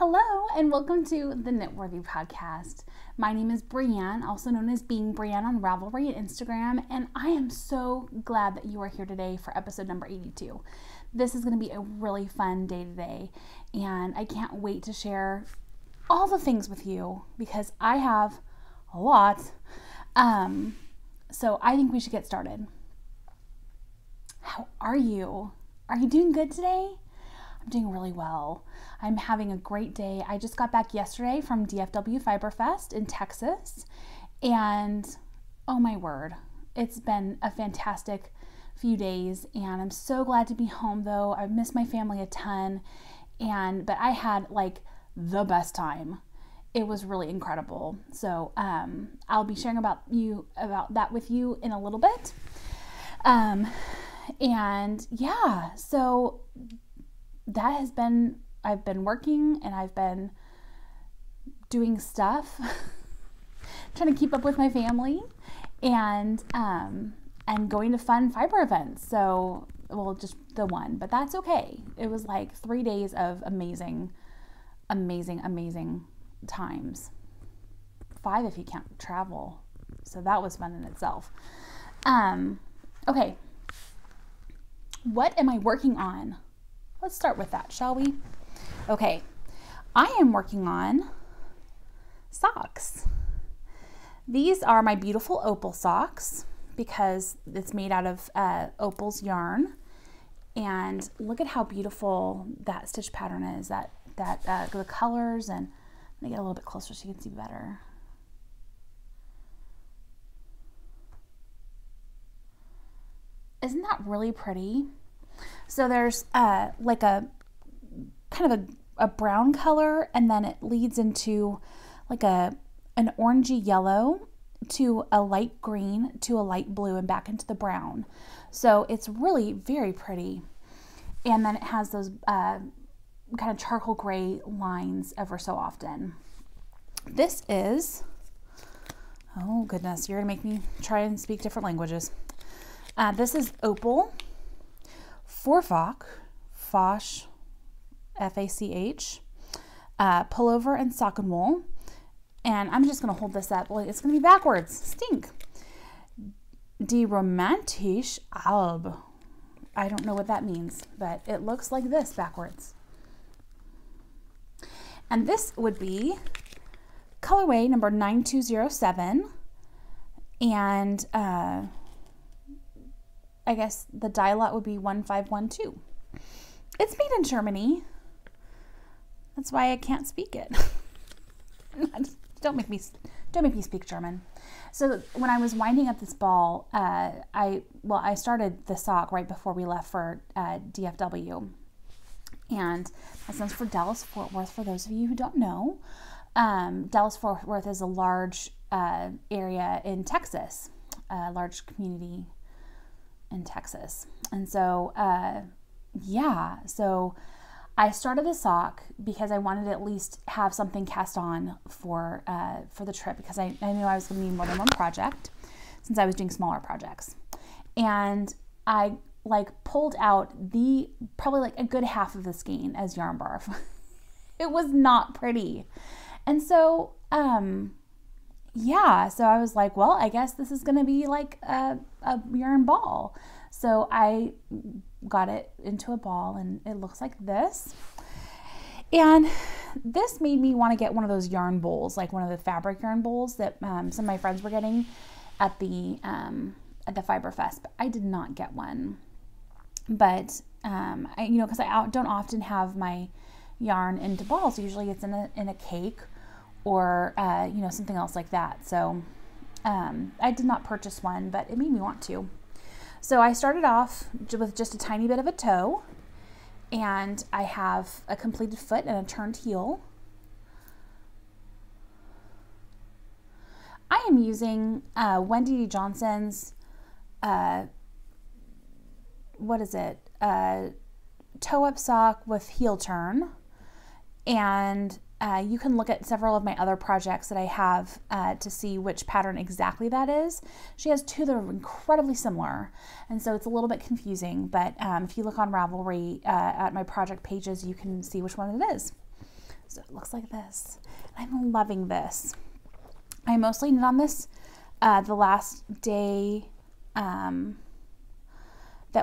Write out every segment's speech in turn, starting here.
Hello and welcome to the Knitworthy podcast. My name is Brianne, also known as Being Brianne on Ravelry and Instagram, and I am so glad that you are here today for episode number 82. This is going to be a really fun day today, and I can't wait to share all the things with you because I have a lot. So I think we should get started. How are you? Are you doing good today? I'm doing really well. I'm having a great day. I just got back yesterday from DFW Fiber Fest in Texas, and oh my word, it's been a fantastic few days, and I'm so glad to be home though. I've missed my family a ton, but I had like the best time. It was really incredible. So I'll be sharing about that with you in a little bit. And yeah, so I've been working and I've been doing stuff, trying to keep up with my family and going to fun fiber events. So, well, just the one, but that's okay. It was like 3 days of amazing times. 5 if you count travel. So that was fun in itself. Okay. What am I working on? Let's start with that, shall we? Okay, I am working on socks. These are my beautiful opal socks because it's made out of opal's yarn. And look at how beautiful that stitch pattern is, the colors, and let me get a little bit closer so you can see better. Isn't that really pretty? So there's like a kind of a brown color, and then it leads into like an orangey yellow to a light green to a light blue and back into the brown. So it's really very pretty. And then it has those kind of charcoal gray lines ever so often. This is, oh goodness, you're gonna make me try and speak different languages. This is opal, Forfach, Foch, F-A-C-H, pullover and sock and wool. And I'm just going to hold this up. Well, it's going to be backwards. Stink. Die romantische Alb. I don't know what that means, but it looks like this backwards. And this would be colorway number 9207. And I guess the dye lot would be 1512. It's made in Germany. That's why I can't speak it. Don't make me speak German. So when I was winding up this ball, I started the sock right before we left for DFW, and that stands for Dallas Fort Worth. For those of you who don't know, Dallas Fort Worth is a large area in Texas, a large community in Texas. And so so I started the sock because I wanted to at least have something cast on for the trip, because I knew I was going to need more than one project since I was doing smaller projects. And I pulled out probably like a good half of the skein as yarn barf. It was not pretty. And so so I was like, well, I guess this is going to be like a yarn ball. So I got it into a ball, and it looks like this. And this made me want to get one of those yarn bowls, like one of the fabric yarn bowls that some of my friends were getting at the Fiber Fest. But I did not get one. But because I don't often have my yarn into balls. Usually it's in a cake or something else like that. So I did not purchase one, but it made me want to. So I started off with just a tiny bit of a toe, and I have a completed foot and a turned heel. I am using Wendy D. Johnson's toe up sock with heel turn, and you can look at several of my other projects that I have to see which pattern exactly that is. She has two that are incredibly similar, and so it's a little bit confusing, but if you look on Ravelry at my project pages, you can see which one it is. So it looks like this. I'm loving this. I mostly knit on this the last day that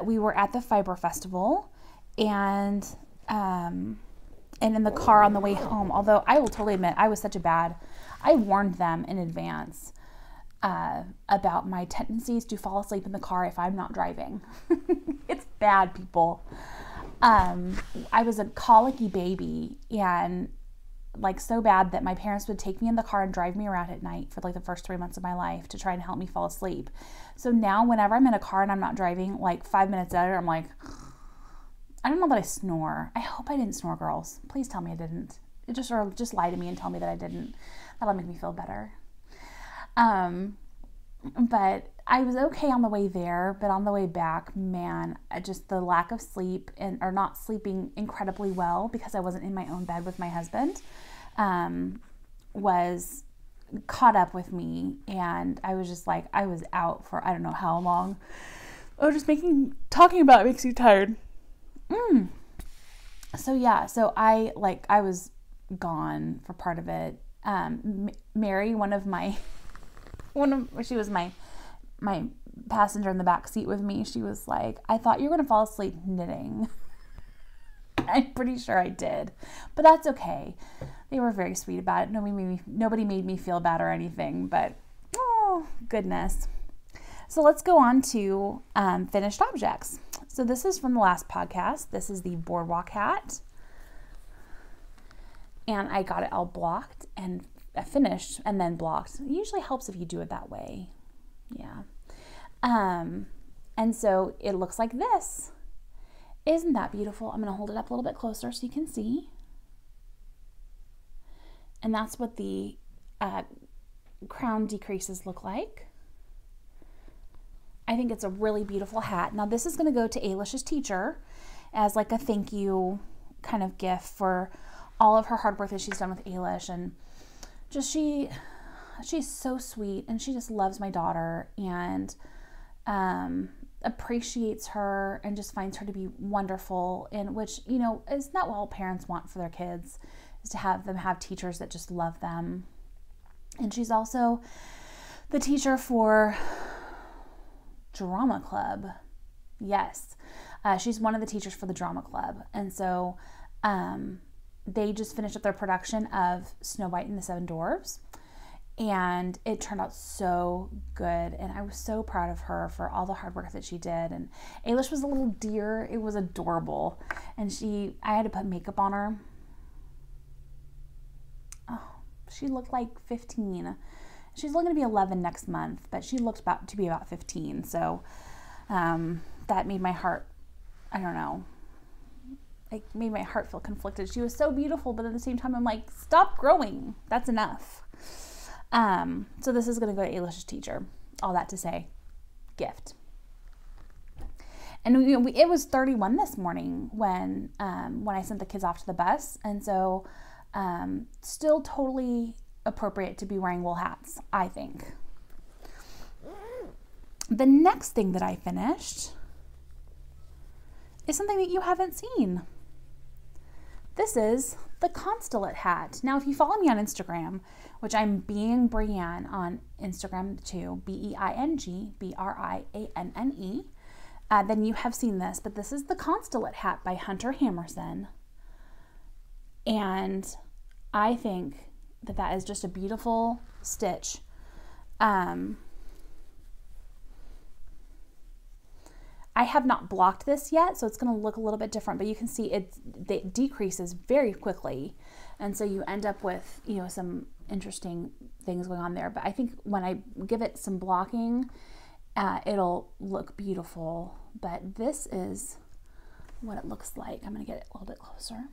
we were at the Fiber Festival, and in the car on the way home. Although I will totally admit, I was such a bad, I warned them in advance about my tendencies to fall asleep in the car if I'm not driving. It's bad, people. I was a colicky baby, and like so bad that my parents would take me in the car and drive me around at night for like the first 3 months of my life to try and help me fall asleep. So now whenever I'm in a car and I'm not driving, like 5 minutes later, I'm like, I don't know that I snore. I hope I didn't snore, girls. Please tell me I didn't. Or just lie to me and tell me that I didn't. That'll make me feel better. But I was okay on the way there, but on the way back, man, just the lack of sleep or not sleeping incredibly well because I wasn't in my own bed with my husband, was caught up with me. And I was just like, I was out for I don't know how long. Oh, just talking about it makes you tired. So yeah, so I was gone for part of it. Mary, she was my passenger in the back seat with me. She was like, I thought you were going to fall asleep knitting. I'm pretty sure I did, but that's okay. They were very sweet about it. Nobody made me feel bad or anything, but oh goodness. So let's go on to finished objects. So this is from the last podcast. This is the Boardwalk Hat. And I got it all blocked and finished and then blocked. It usually helps if you do it that way. Yeah. And so it looks like this. Isn't that beautiful? I'm going to hold it up a little bit closer so you can see. And that's what the crown decreases look like. I think it's a really beautiful hat. Now this is going to go to Ailish's teacher as like a thank you kind of gift for all of her hard work that she's done with Ailish. And just she's so sweet, and she just loves my daughter and appreciates her and just finds her to be wonderful, in which, you know, is not what all parents want for their kids, is to have them have teachers that just love them. And she's also the teacher for drama club. Yes. She's one of the teachers for the drama club. And so they just finished up their production of Snow White and the Seven Dwarves, and it turned out so good, and I was so proud of her for all the hard work that she did. And Ailish was a little deer. It was adorable, and I had to put makeup on her. Oh, she looked like 15. She's only going to be 11 next month, but she looked to be about 15, so that made my heart, I don't know, it made my heart feel conflicted. She was so beautiful, but at the same time, I'm like, stop growing. That's enough. So this is going to go to Ailish's teacher. All that to say, gift. And it was 31 this morning when I sent the kids off to the bus. And so still totally appropriate to be wearing wool hats, I think. The next thing that I finished is something that you haven't seen. This is the Consulate hat. Now, if you follow me on Instagram, which I'm being Brianne on Instagram too, BeingBrianne, then you have seen this, but this is the Consulate hat by Hammerson. And I think that is just a beautiful stitch. I have not blocked this yet, so it's going to look a little bit different, but you can see it decreases very quickly. And so you end up with, you know, some interesting things going on there. But I think when I give it some blocking, it'll look beautiful. But this is what it looks like. I'm going to get it a little bit closer.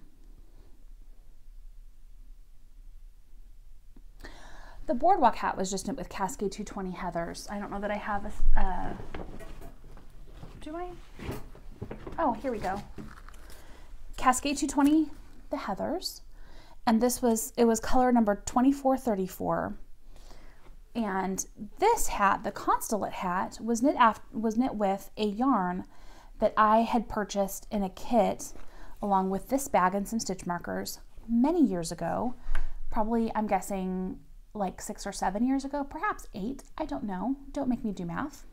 The Boardwalk hat was just knit with Cascade 220 heathers. I don't know that I have a... do I? Oh, here we go. Cascade 220, the heathers. And it was color number 2434. And this hat, the Consulate hat, was knit with a yarn that I had purchased in a kit along with this bag and some stitch markers many years ago, probably I'm guessing like 6 or 7 years ago, perhaps 8, I don't know, don't make me do math.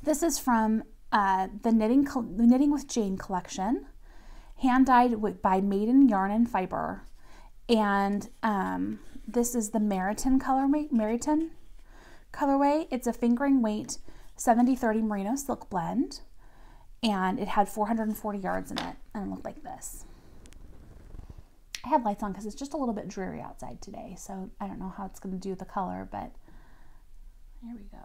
This is from the Knitting with Jane collection, hand dyed by Maiden Yarn and Fiber, and this is the Meriton colorway. It's a fingering weight 70/30 merino silk blend, and it had 440 yards in it, and it looked like this. I have lights on because it's just a little bit dreary outside today, so I don't know how it's going to do the color, but here we go.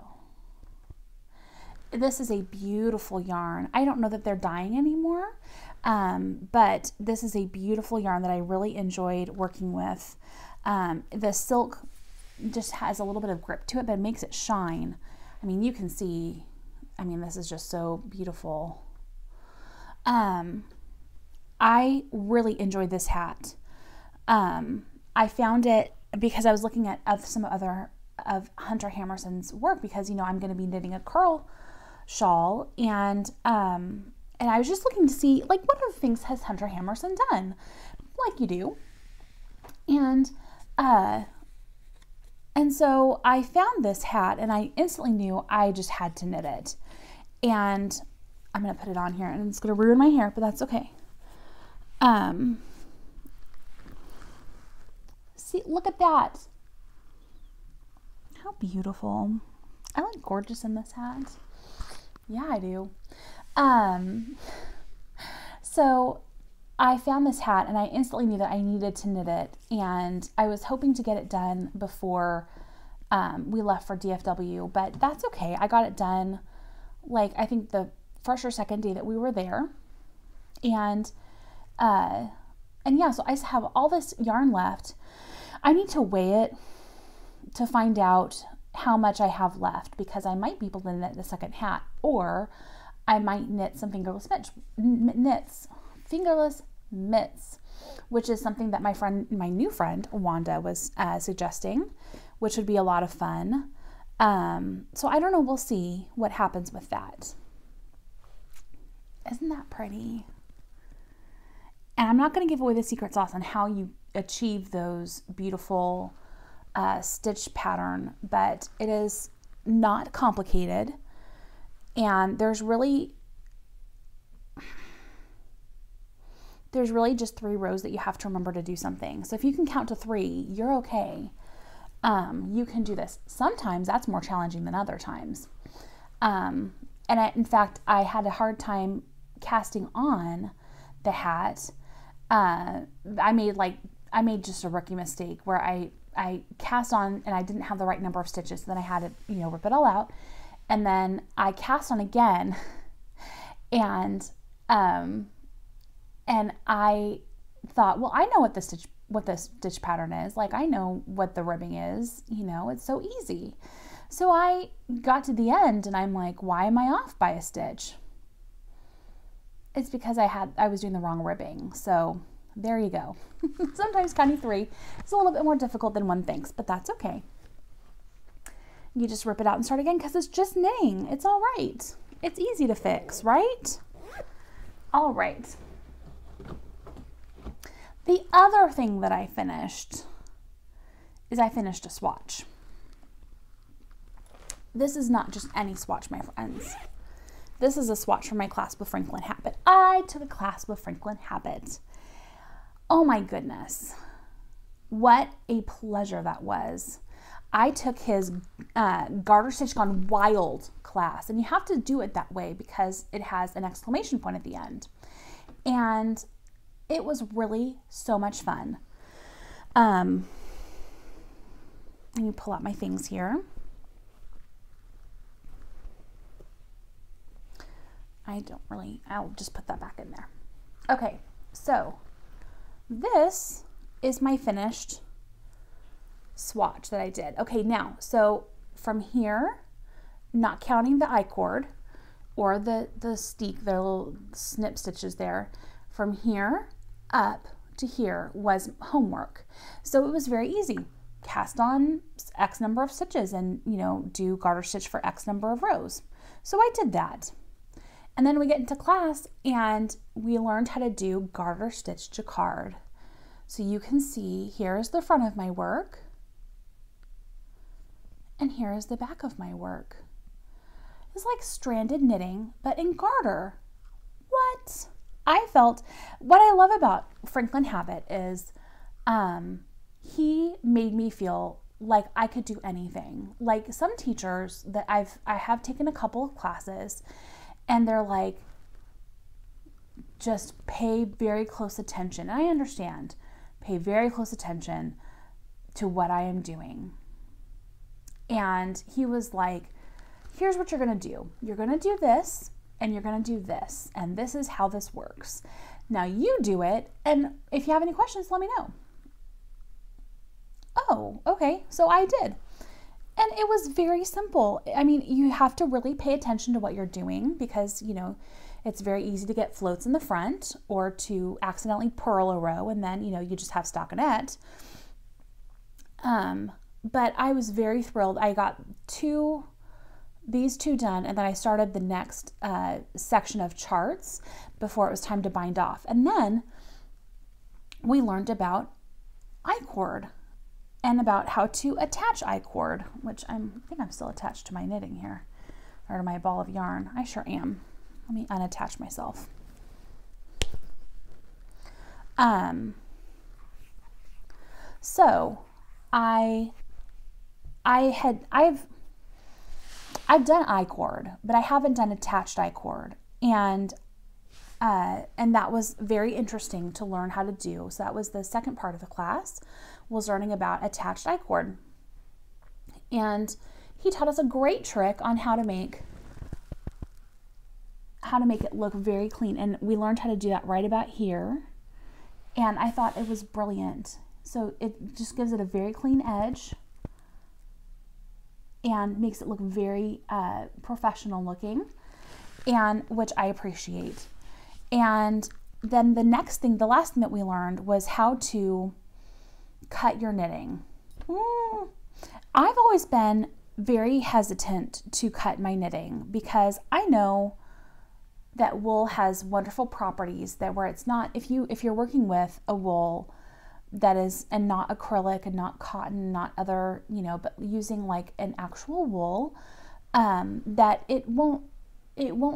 This is a beautiful yarn. I don't know that they're dyeing anymore, but this is a beautiful yarn that I really enjoyed working with. The silk just has a little bit of grip to it, but it makes it shine. I mean, you can see, I mean, this is just so beautiful. I really enjoyed this hat. I found it because I was looking at some other of Hunter Hammerson's work, because, you know, I'm going to be knitting a curl shawl, and I was just looking to see, like, what other things has Hunter Hammerson done, like you do, and so I found this hat, and I instantly knew I just had to knit it. And I'm going to put it on here, and it's going to ruin my hair, but that's okay. See, look at that. How beautiful. I look gorgeous in this hat. Yeah, I do. So I found this hat, and I instantly knew that I needed to knit it, and I was hoping to get it done before we left for DFW, but that's okay. I got it done, like, I think the first or second day that we were there, and yeah, so I just have all this yarn left. I need to weigh it to find out how much I have left, because I might be able to knit the second hat, or I might knit some fingerless mitts, which is something that my new friend Wanda was suggesting, which would be a lot of fun. So I don't know, we'll see what happens with that. Isn't that pretty? And I'm not going to give away the secret sauce on how you achieve those beautiful stitch pattern, but it is not complicated, and there's really just 3 rows that you have to remember to do something. So if you can count to 3, you're okay. You can do this. Sometimes that's more challenging than other times. And in fact, I had a hard time casting on the hat. I made just a rookie mistake where I cast on and I didn't have the right number of stitches. So then I had to, you know, rip it all out, and then I cast on again, and I thought, well, I know what the stitch pattern is. Like, I know what the ribbing is, you know, it's so easy. So I got to the end, and I'm like, why am I off by a stitch? It's because I was doing the wrong ribbing. So there you go. Sometimes counting 3 is a little bit more difficult than one thinks, but that's okay. You just rip it out and start again, because it's just knitting. It's all right. It's easy to fix, right? All right. The other thing that I finished is I finished a swatch. This is not just any swatch, my friends. This is a swatch from my Clasp with Franklin Habit. I took a Clasp with Franklin Habit. Oh my goodness. What a pleasure that was. I took his Garter Stitch Gone Wild class, and you have to do it that way because it has an exclamation point at the end. And it was really so much fun. Let me pull out my things here. I'll just put that back in there. Okay, so this is my finished swatch that I did. Okay, now, so from here, not counting the I-cord or the steek, the little snip stitches there, from here up to here was homework. So it was very easy. Cast on X number of stitches and, you know, do garter stitch for X number of rows. So I did that. And then we get into class and we learned how to do garter stitch jacquard. So you can see here is the front of my work, and here is the back of my work. It's like stranded knitting, but in garter. What? What I love about Franklin Habit is he made me feel like I could do anything. Like some teachers that I have taken a couple of classes, and they're like, just pay very close attention. I understand. Pay very close attention to what I am doing. And he was like, here's what you're going to do. You're going to do this, and you're going to do this, and this is how this works. Now you do it, and if you have any questions, let me know. Oh, okay. So I did. And it was very simple. I mean, you have to really pay attention to what you're doing because, you know, it's very easy to get floats in the front or to accidentally purl a row, and then, you know, you just have stockinette. But I was very thrilled. I got these two done, and then I started the next section of charts before it was time to bind off. And then we learned about I-cord and about how to attach I-cord, which I think I'm still attached to my knitting here, or to my ball of yarn. I sure am. Let me unattach myself. So I've done I-cord, but I haven't done attached I-cord, and that was very interesting to learn how to do. So that was the second part of the class, was learning about attached I-cord. And he taught us a great trick on how to make it look very clean. And we learned how to do that right about here. And I thought it was brilliant. So it just gives it a very clean edge and makes it look very professional looking, and which I appreciate. And then the last thing that we learned was how to cut your knitting. I've always been very hesitant to cut my knitting because I know that wool has wonderful properties that where it's not, if you're working with a wool that is, and not acrylic and not cotton, not other, you know, but using like an actual wool, that it won't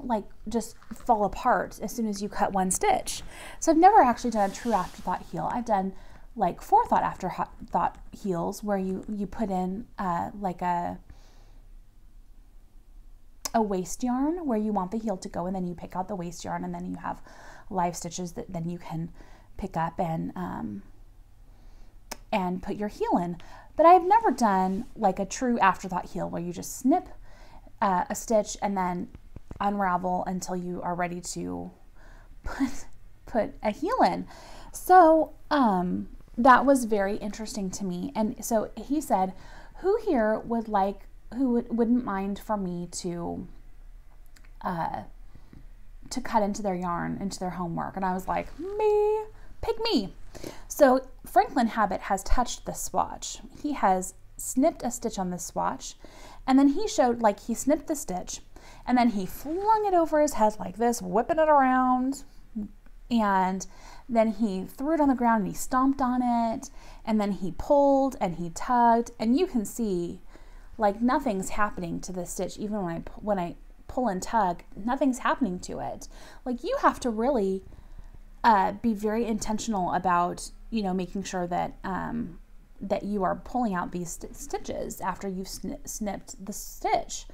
like just fall apart as soon as you cut one stitch. So I've never actually done a true afterthought heel. I've done like forethought afterthought heels where you put in like a waist yarn where you want the heel to go, and then you pick out the waist yarn, and then you have live stitches that then you can pick up and put your heel in. But I've never done like a true afterthought heel where you just snip a stitch and then unravel until you are ready to put a heel in. So that was very interesting to me. And so he said, who here wouldn't mind for me to cut into their yarn, into their homework? And I was like, me, pick me. So Franklin Habit has touched the swatch. He has snipped a stitch on this swatch, and then he showed like he snipped the stitch, and then he flung it over his head like this, whipping it around, and then he threw it on the ground and he stomped on it, and then he pulled and he tugged, and you can see like nothing's happening to the stitch. Even when I pull and tug, nothing's happening to it. Like you have to really be very intentional about, you know, making sure that that you are pulling out these stitches after you've snipped the stitch.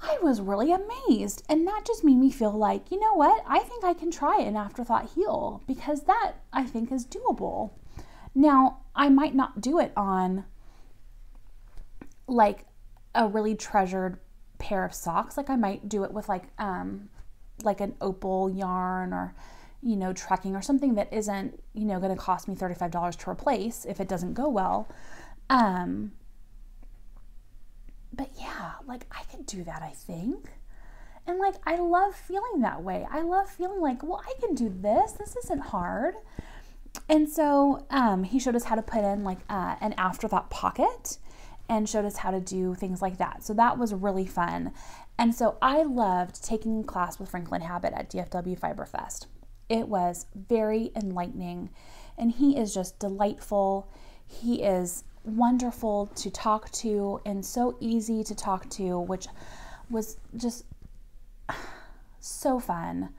I was really amazed, and that just made me feel like, you know what, I think I can try an afterthought heel, because that I think is doable. Now, I might not do it on like a really treasured pair of socks. Like I might do it with like an opal yarn, or, you know, trekking, or something that isn't, you know, going to cost me $35 to replace if it doesn't go well. But yeah, like I could do that, I think. And like, I love feeling that way. I love feeling like, well, I can do this. This isn't hard. And so he showed us how to put in like an afterthought pocket, and showed us how to do things like that. So that was really fun. And so I loved taking class with Franklin Habit at DFW Fiber Fest. It was very enlightening, and he is just delightful. He is wonderful to talk to and so easy to talk to, which was just so fun.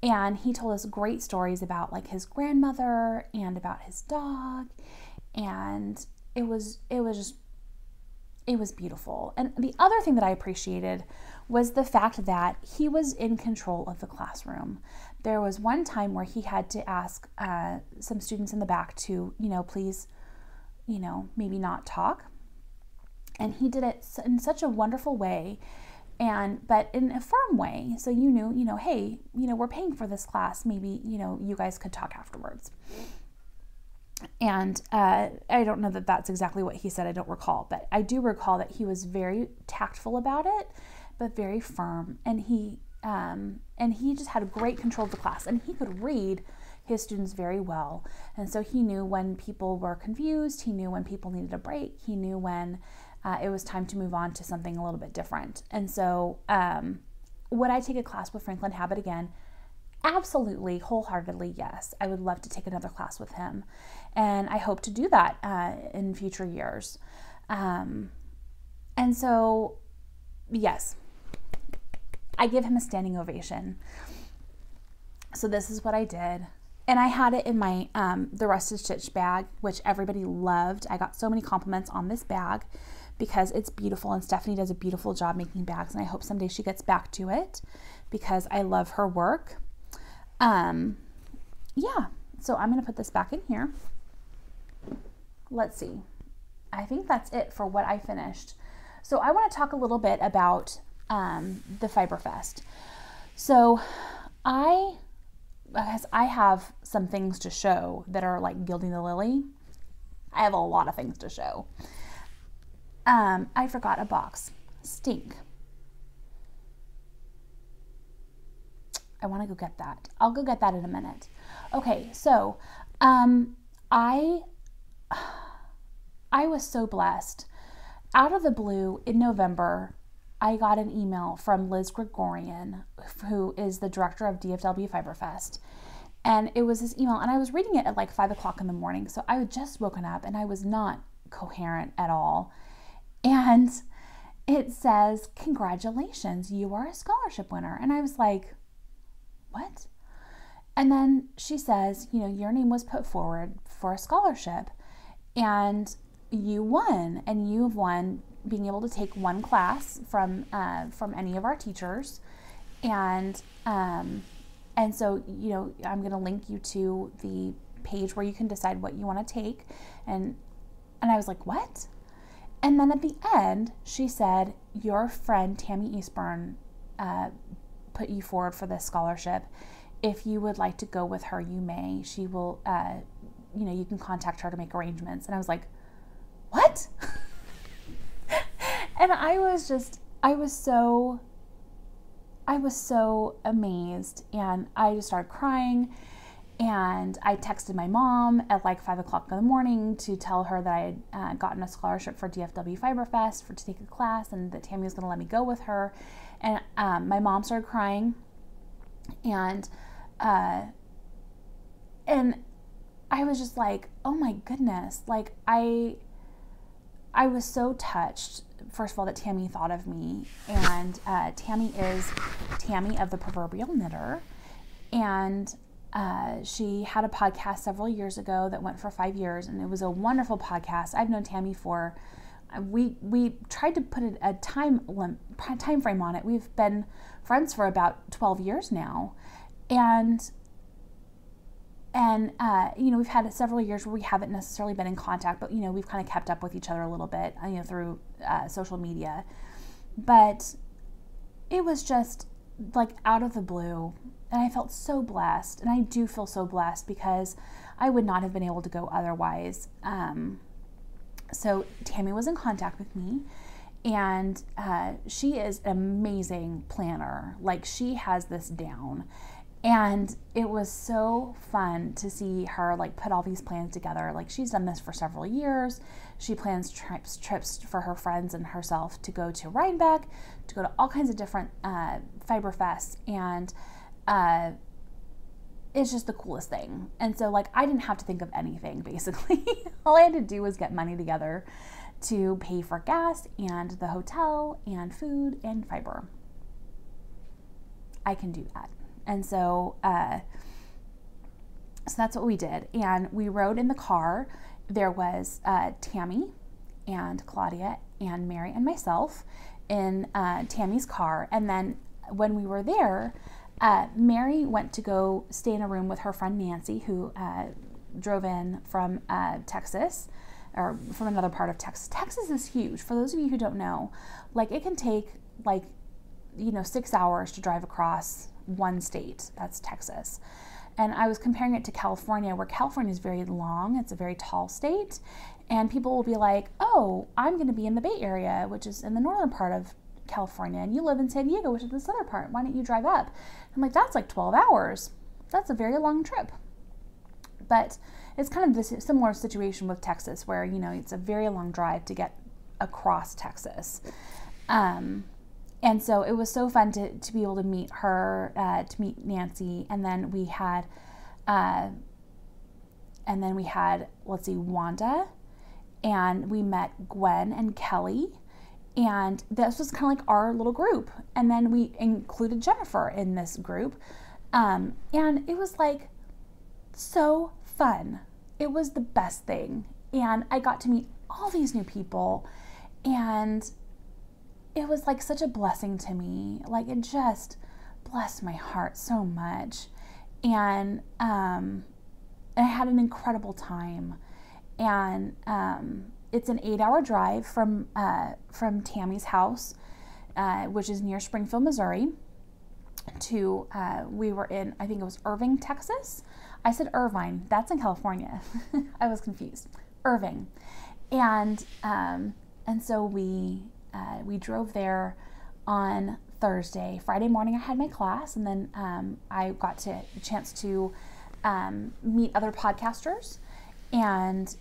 And he told us great stories about like his grandmother and about his dog, and it was beautiful. And the other thing that I appreciated was the fact that he was in control of the classroom. There was one time where he had to ask some students in the back to, please, maybe not talk. And he did it in such a wonderful way, but in a firm way. So hey, we're paying for this class. Maybe, you guys could talk afterwards. And I don't know that that's exactly what he said. I don't recall, but I do recall that he was very tactful about it, but very firm. And he just had a great control of the class, and he could read his students very well. And so he knew when people were confused. He knew when people needed a break. He knew when it was time to move on to something a little bit different. And so would I take a class with Franklin Habit again? Absolutely, wholeheartedly, yes. I would love to take another class with him. And I hope to do that in future years. And so, yes, I give him a standing ovation. So this is what I did. And I had it in my the Rusted Stitch bag, which everybody loved. I got so many compliments on this bag because it's beautiful, and Stephanie does a beautiful job making bags, and I hope someday she gets back to it because I love her work. Yeah, so I'm going to put this back in here. Let's see. I think that's it for what I finished. So I want to talk a little bit about the Fiber Fest. So because I have some things to show that are like gilding the lily. I have a lot of things to show. I forgot a box. Stink. I want to go get that. I'll go get that in a minute. Okay, so I was so blessed. Out of the blue in November, I got an email from Liz Gregorian, who is the director of DFW Fiber Fest. And it was this email, and I was reading it at like 5 o'clock in the morning. So I had just woken up and I was not coherent at all. And it says, "Congratulations, you are a scholarship winner." And I was like, what? And then she says, your name was put forward for a scholarship and you won, and you've won being able to take one class from any of our teachers. And so, I'm going to link you to the page where you can decide what you want to take. And I was like, what? And then at the end, she said, your friend, Tammy Eastburn, put you forward for this scholarship. If you would like to go with her, you may. She will, you can contact her to make arrangements. And I was like, what? And I was so amazed, and I just started crying. And I texted my mom at like 5 o'clock in the morning to tell her that I had gotten a scholarship for DFW Fiber Fest to take a class, and that Tammy was going to let me go with her. And my mom started crying, and I was just like, oh my goodness. Like I was so touched, first of all, that Tammy thought of me. And Tammy is Tammy of the Proverbial Knitter. And she had a podcast several years ago that went for 5 years, and it was a wonderful podcast. I've known Tammy for, we tried to put a time frame on it. We've been friends for about 12 years now. And we've had several years where we haven't necessarily been in contact, but, we've kind of kept up with each other a little bit, through social media. But it was just like out of the blue. And I felt so blessed, and I do feel so blessed because I would not have been able to go otherwise. So Tammy was in contact with me, and she is an amazing planner. Like, she has this down, and it was so fun to see her like put all these plans together. Like, she's done this for several years. She plans trips for her friends and herself to go to Rhinebeck, to go to all kinds of different fiber fests, and it's just the coolest thing. And so like, I didn't have to think of anything basically. All I had to do was get money together to pay for gas and the hotel and food and fiber. I can do that. And so, so that's what we did. And we rode in the car. There was Tammy and Claudia and Mary and myself in Tammy's car. And then when we were there, Mary went to go stay in a room with her friend Nancy, who drove in from Texas, or from another part of Texas. Texas is huge. For those of you who don't know, like it can take like, 6 hours to drive across one state. That's Texas. And I was comparing it to California, where California is very long. It's a very tall state. And people will be like, oh, I'm going to be in the Bay Area, which is in the northern part of California, and you live in San Diego, which is the southern part. Why don't you drive up? I'm like, that's like 12 hours. That's a very long trip. But it's kind of this similar situation with Texas, where, it's a very long drive to get across Texas. And so it was so fun to be able to meet her, to meet Nancy. And then we had, let's see, Wanda, and we met Gwen and Kelly. And this was kind of like our little group. And then we included Jennifer in this group. And it was like so fun. It was the best thing. And I got to meet all these new people. And it was like such a blessing to me. Like it just blessed my heart so much. And I had an incredible time. And it's an 8-hour drive from Tammy's house, which is near Springfield, Missouri, to, we were in, I think it was Irving, Texas. I said Irvine. That's in California. I was confused. Irving. And so we drove there on Thursday. Friday morning I had my class, and then I got a chance to meet other podcasters, and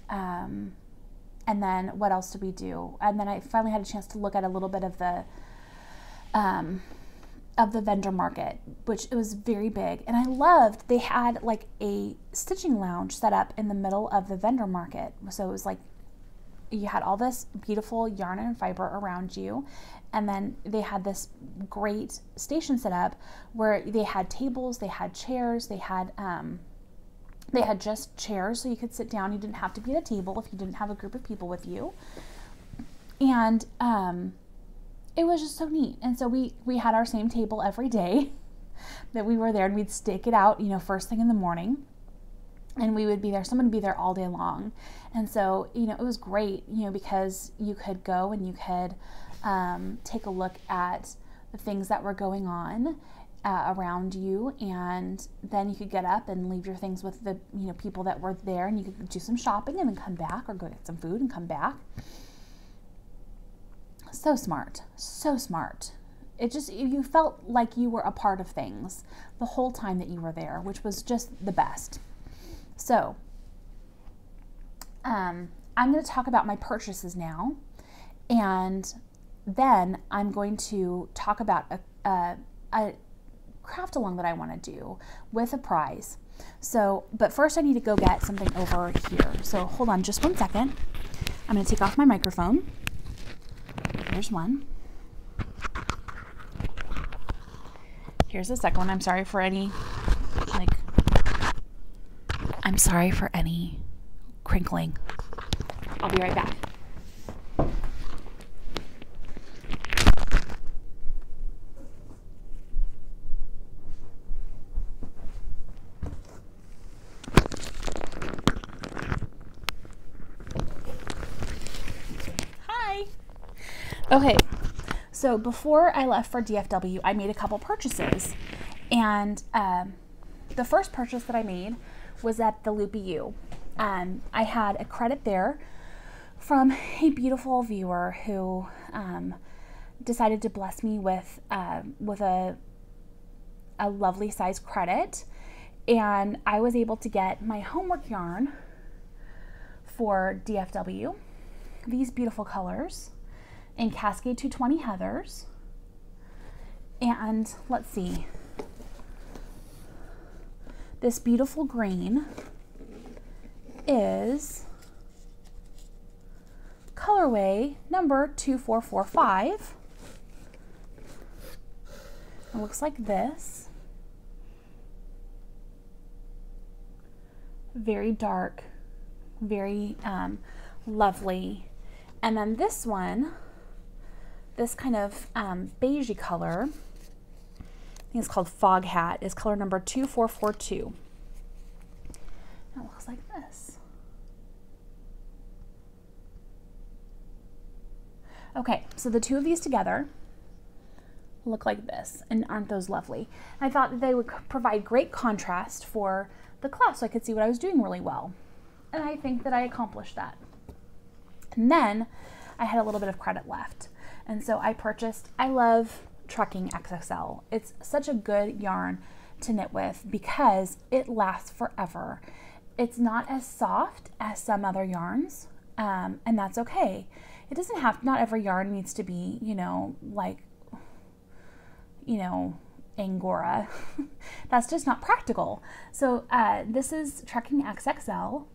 then what else did we do? And then I finally had a chance to look at a little bit of the vendor market, which it was very big. And I loved, they had like a stitching lounge set up in the middle of the vendor market. So it was like, you had all this beautiful yarn and fiber around you. And then they had this great station set up where they had tables, they had chairs, they had just chairs so you could sit down. You didn't have to be at a table if you didn't have a group of people with you. And it was just so neat. And so we had our same table every day that we were there, and we'd stake it out, first thing in the morning. And we would be there, someone would be there all day long. And so, it was great, because you could go and you could take a look at the things that were going on around you, and then you could get up and leave your things with the people that were there, and you could do some shopping and then come back, or go get some food and come back. So smart, so smart. It just, you felt like you were a part of things the whole time that you were there, which was just the best. So I'm going to talk about my purchases now, and then I'm going to talk about a craft along that I want to do with a prize. So, but first I need to go get something over here. So hold on just 1 second. I'm going to take off my microphone. Here's one. Here's the second one. I'm sorry for any crinkling. I'll be right back. Okay, so before I left for DFW, I made a couple purchases, and the first purchase that I made was at the Loopy U. I had a credit there from a beautiful viewer who decided to bless me with a lovely size credit, and I was able to get my homework yarn for DFW, these beautiful colors in Cascade 220 Heathers, and let's see, This beautiful green is colorway number 2445. It looks like this. Very dark, very lovely. And then this one, this kind of beigey color, I think it's called Fog Hat, is color number 2442. And it looks like this. Okay, so the two of these together look like this, and aren't those lovely? I thought that they would provide great contrast for the class so I could see what I was doing really well. And I think that I accomplished that. And then I had a little bit of credit left. And so I purchased, I love Trucking XXL. It's such a good yarn to knit with because it lasts forever. It's not as soft as some other yarns, and that's okay. It doesn't have, not every yarn needs to be, you know, like, you know, Angora. That's just not practical. So this is Trucking XXL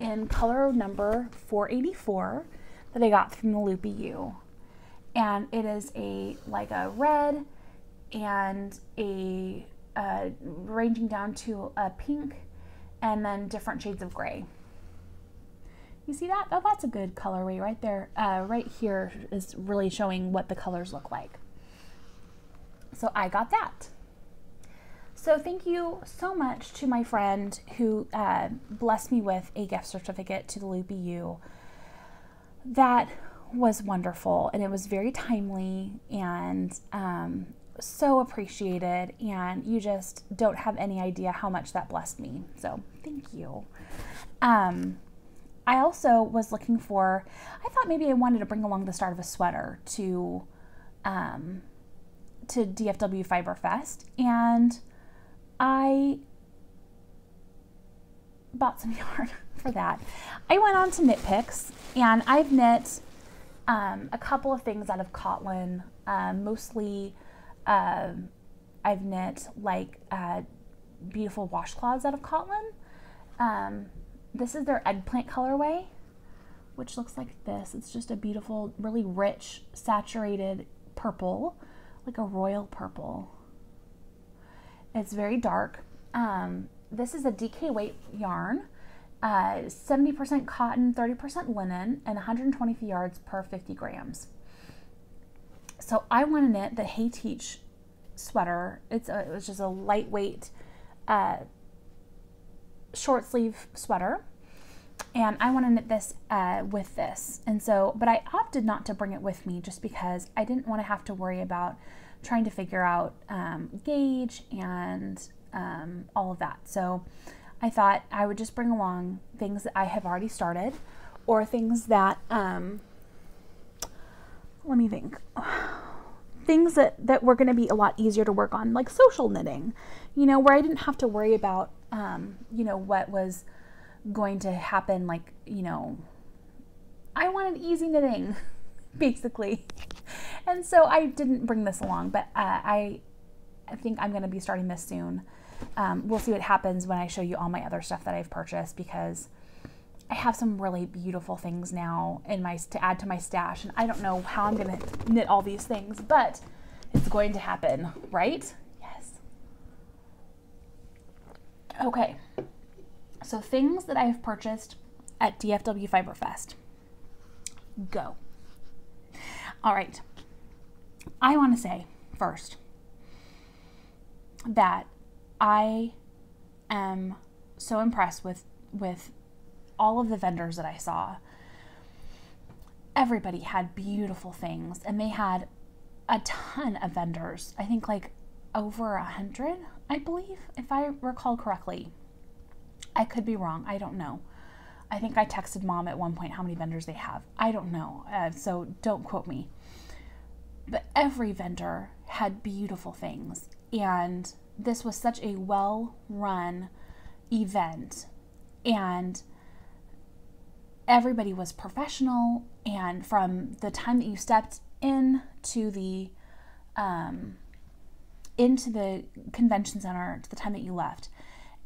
in color number 484 that I got from the Loopy U. And it is like a red and a ranging down to a pink and then different shades of gray. You see that? Oh, that's a good colorway right there. Right here is really showing what the colors look like. So I got that. So thank you so much to my friend who blessed me with a gift certificate to the Loopy U. That was wonderful, and it was very timely and so appreciated, and you just don't have any idea how much that blessed me. So thank you. I also was looking for, I thought maybe I wanted to bring along the start of a sweater to DFW Fiber Fest, and I bought some yarn for that. I went on to Knit Picks, and I've knit a couple of things out of Cotton. Mostly I've knit like beautiful washcloths out of Cotton. This is their eggplant colorway, which looks like this. It's just a beautiful, really rich, saturated purple, like a royal purple. It's very dark. This is a DK weight yarn, 70% cotton, 30% linen, and 120 yards per 50 grams. So I want to knit the Hey Teach sweater. It was just a lightweight short sleeve sweater, and I want to knit this with this. And so, but I opted not to bring it with me just because I didn't want to have to worry about trying to figure out gauge and all of that. So I thought I would just bring along things that I have already started, or things that let me think, things that were going to be a lot easier to work on, like social knitting, you know, where I didn't have to worry about you know, what was going to happen. Like, you know, I wanted easy knitting basically. And so I didn't bring this along, but I think I'm going to be starting this soon. We'll see what happens when I show you all my other stuff that I've purchased, because I have some really beautiful things now in to add to my stash, and I don't know how I'm going to knit all these things, but it's going to happen, right? Yes. Okay. So things that I have purchased at DFW Fiber Fest. Go. All right. I want to say first that I am so impressed with all of the vendors that I saw. Everybody had beautiful things, and they had a ton of vendors. I think like over 100, I believe, if I recall correctly. I could be wrong. I don't know. I think I texted Mom at one point how many vendors they have. I don't know, so don't quote me. But every vendor had beautiful things, and this was such a well-run event, and everybody was professional. And from the time that you stepped into the convention center to the time that you left,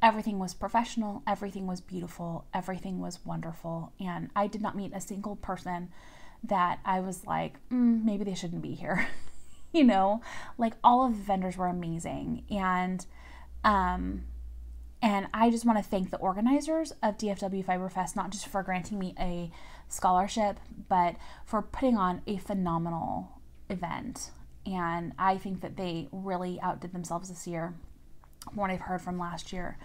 everything was professional, everything was beautiful, everything was wonderful. And I did not meet a single person that I was like, maybe they shouldn't be here. You know, like all of the vendors were amazing. And I just want to thank the organizers of DFW Fiber Fest, not just for granting me a scholarship, but for putting on a phenomenal event. And I think that they really outdid themselves this year, from what I've heard from last year.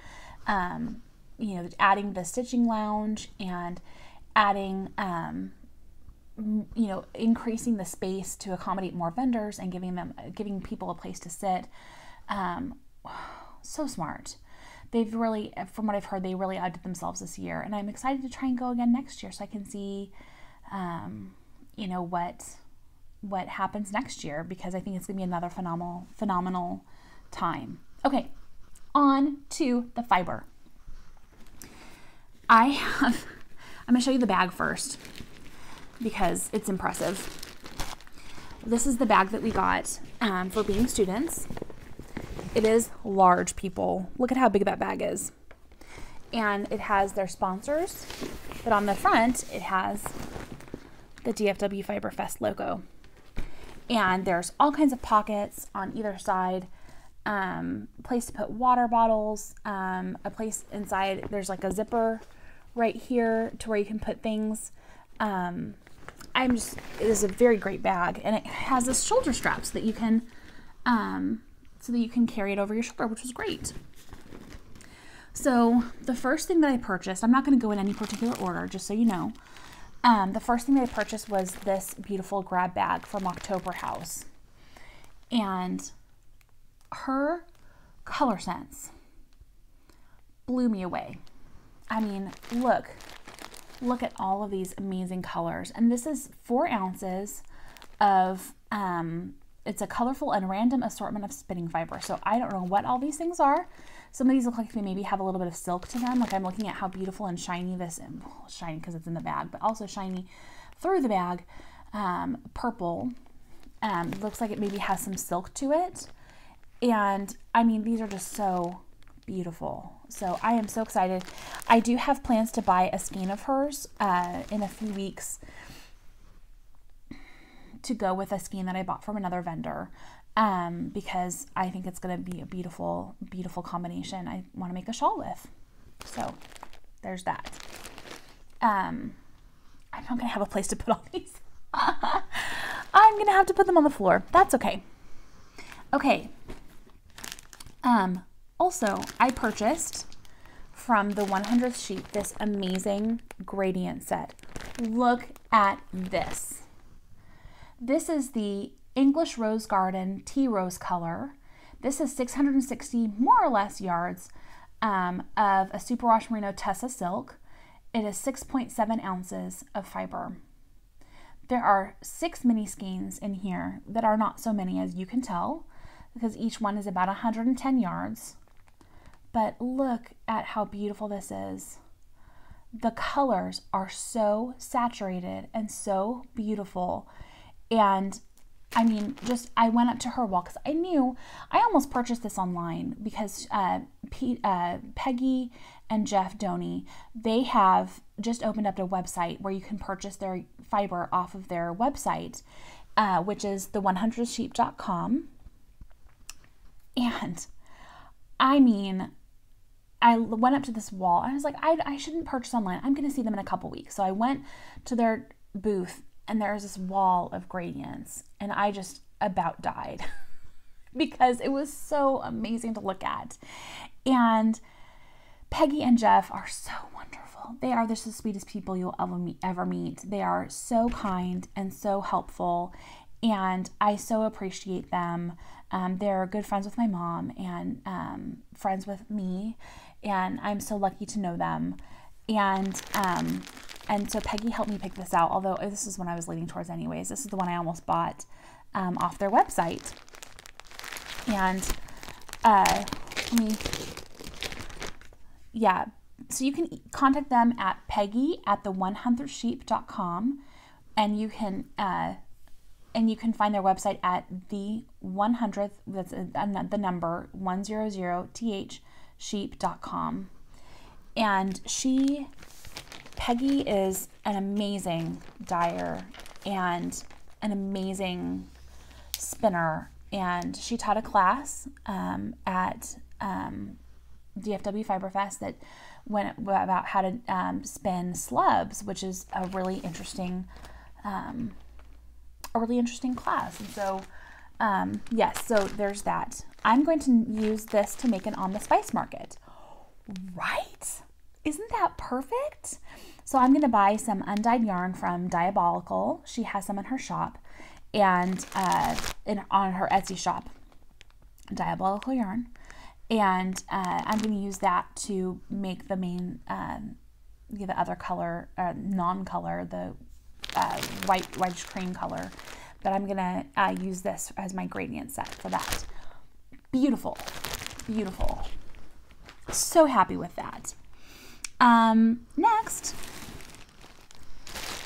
You know, adding the stitching lounge and adding, you know, increasing the space to accommodate more vendors and giving people a place to sit. So smart. They've really, from what I've heard, they really outdid themselves this year. And I'm excited to try and go again next year so I can see, you know, what happens next year, because I think it's going to be another phenomenal time. Okay, on to the fiber. I'm going to show you the bag first because it's impressive. This is the bag that we got for being students. It is large, people. Look at how big that bag is. And it has their sponsors, but on the front, it has the DFW Fiber Fest logo. And there's all kinds of pockets on either side, place to put water bottles, a place inside. There's like a zipper right here to where you can put things. It is a very great bag, and it has this shoulder strap so that you can carry it over your shoulder, which was great. So the first thing that I purchased, I'm not going to go in any particular order, just so you know. The first thing that I purchased was this beautiful grab bag from October House. And her color sense blew me away. I mean, look at all of these amazing colors. And this is 4 ounces of, it's a colorful and random assortment of spinning fiber. So I don't know what all these things are. Some of these look like they maybe have a little bit of silk to them. Like I'm looking at how beautiful and shiny this, shiny because it's in the bag, but also shiny through the bag. Purple, looks like it maybe has some silk to it. And I mean, these are just so beautiful. So I am so excited. I do have plans to buy a skein of hers in a few weeks to go with a skein that I bought from another vendor. Because I think it's going to be a beautiful, beautiful combination I want to make a shawl with. So there's that. I'm not going to have a place to put all these. I'm going to have to put them on the floor. That's okay. Okay. Also, I purchased from the 100th Sheep this amazing gradient set. Look at this. This is the English Rose Garden Tea Rose color. This is 660 more or less yards of a superwash merino Tessa silk. It is 6.7 ounces of fiber. There are 6 mini skeins in here that are not so many, as you can tell, because each one is about 110 yards. But look at how beautiful this is. The colors are so saturated and so beautiful. And I mean, I went up to her wall because I almost purchased this online because Peggy and Jeff Doney, they have just opened up a website where you can purchase their fiber off of their website, which is the100sheep.com. And I mean, I went up to this wall and I was like, I shouldn't purchase online. I'm going to see them in a couple weeks. So I went to their booth and there's this wall of gradients and I just about died because it was so amazing to look at. And Peggy and Jeff are so wonderful. They are the sweetest people you'll ever meet. They are so kind and so helpful, and I so appreciate them. They're good friends with my mom and friends with me, and I'm so lucky to know them. And so Peggy helped me pick this out, although this is one I was leaning towards anyways. This is the one I almost bought off their website. And so you can contact them at peggy@the100sheep.com, and you can find their website at the 100th, that's the number 100th sheep.com. And Peggy is an amazing dyer and an amazing spinner. And she taught a class at DFW Fiber Fest that went about how to spin slubs, which is a really interesting class. And so, yes, so there's that. I'm going to use this to make an On the Spice Market. Right? Isn't that perfect? So I'm going to buy some undyed yarn from Diabolical. She has some in her shop and on her Etsy shop, Diabolical Yarn. And I'm going to use that to make the main, the other color, non-color, the whitish cream color. But I'm going to use this as my gradient set for that. Beautiful, beautiful. So happy with that. Next,